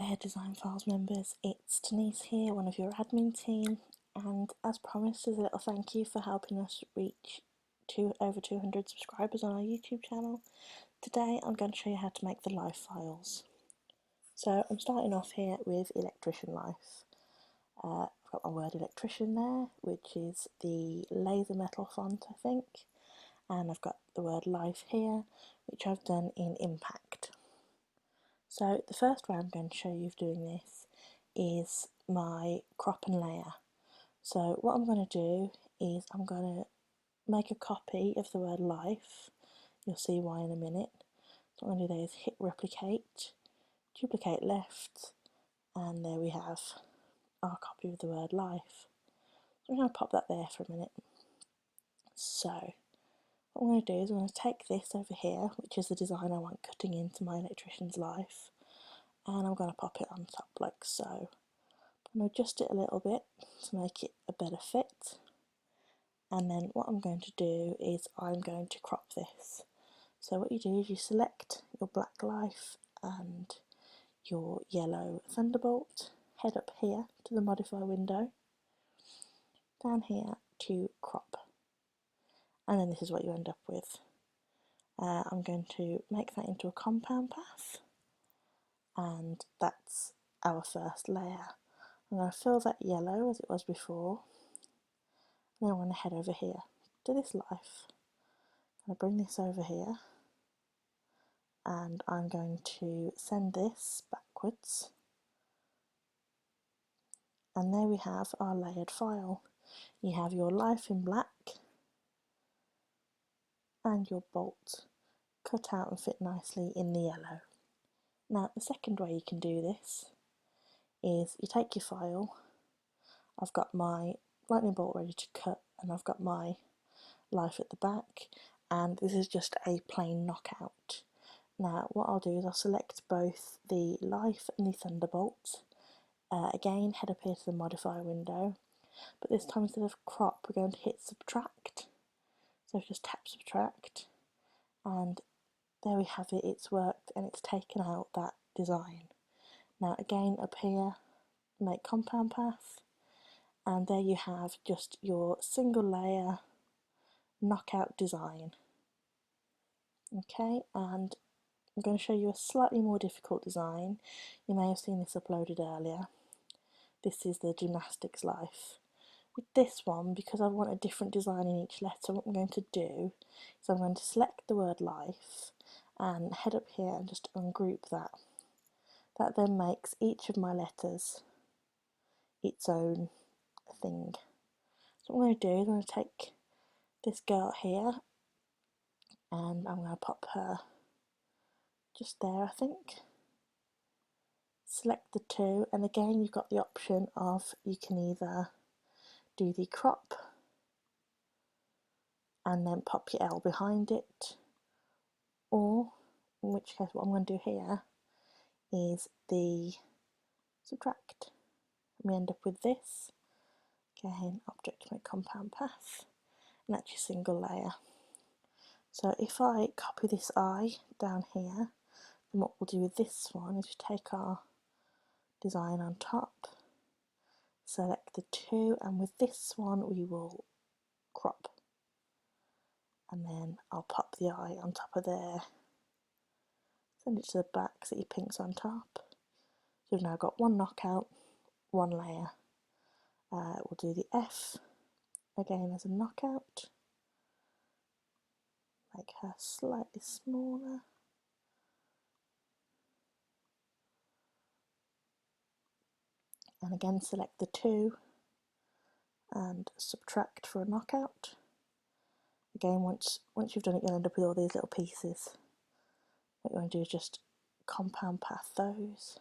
there, Design Files members, it's Denise here, one of your admin team, and as promised, as a little thank you for helping us reach over 200 subscribers on our YouTube channel. Today I'm going to show you how to make the life files. So I'm starting off here with Electrician Life. I've got my word electrician there, which is the laser metal font, I think, and I've got the word life here, which I've done in Impact. So the first way I'm going to show you of doing this is my crop and layer. So what I'm going to do is I'm going to make a copy of the word life. You'll see why in a minute. So what I'm going to do there is hit replicate, duplicate left, and there we have our copy of the word life. So I'm going to pop that there for a minute. So what I'm going to do is I'm going to take this over here, which is the design I want cutting into my electrician's life, and I'm going to pop it on top like so. I'm going to adjust it a little bit to make it a better fit, and then what I'm going to do is I'm going to crop this. So what you do is you select your black life and your yellow Thunderbolt, head up here to the modify window, down here to crop, and then this is what you end up with. I'm going to make that into a compound path, and that's our first layer. I'm going to fill that yellow as it was before, and then I'm going to head over here to this life. I'm going to bring this over here, and I'm going to send this backwards, and there we have our layered file. You have your life in black and your bolt cut out and fit nicely in the yellow. Now the second way you can do this is you take your file. I've got my lightning bolt ready to cut, and I've got my life at the back, and this is just a plain knockout. Now what I'll do is I'll select both the life and the Thunderbolt. Again, head up here to the modify window, but this time instead of crop we're going to hit subtract. So just tap subtract, and there we have it, it's worked and it's taken out that design. Now again, up here, make compound path, and there you have just your single layer knockout design. Okay, and I'm going to show you a slightly more difficult design. You may have seen this uploaded earlier. This is the gymnastics life. With this one, because I want a different design in each letter, what I'm going to do is I'm going to select the word life and head up here and just ungroup that. That then makes each of my letters its own thing. So what I'm going to do is I'm going to take this girl here and I'm going to pop her just there, I think. Select the two, and again you've got the option of you can either do the crop and then pop your L behind it, or in which case what I'm going to do here is the subtract. And we end up with this. Again, object make compound path, and that's your single layer. So if I copy this I down here, then what we'll do with this one is take our design on top, select the two, and with this one we will crop, and then I'll pop the I on top of there, send it to the back so your pink's on top. So we've now got one knockout, one layer. We'll do the F again as a knockout, make her slightly smaller, and again select the two and subtract for a knockout. Again, once you've done it, you'll end up with all these little pieces. What you want to do is just compound path those,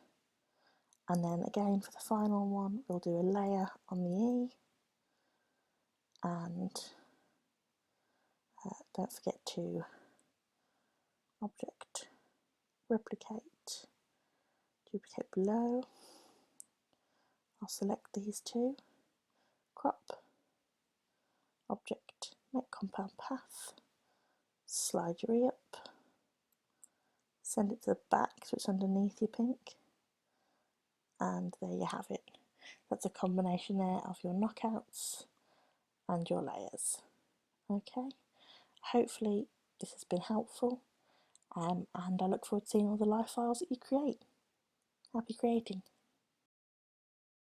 and then again for the final one we'll do a layer on the E, and don't forget to object, replicate, duplicate below. I'll select these two, crop, object, make compound path, slide your E up, send it to the back so it's underneath your pink, and there you have it. That's a combination there of your knockouts and your layers. Okay, hopefully this has been helpful, and I look forward to seeing all the live files that you create. Happy creating!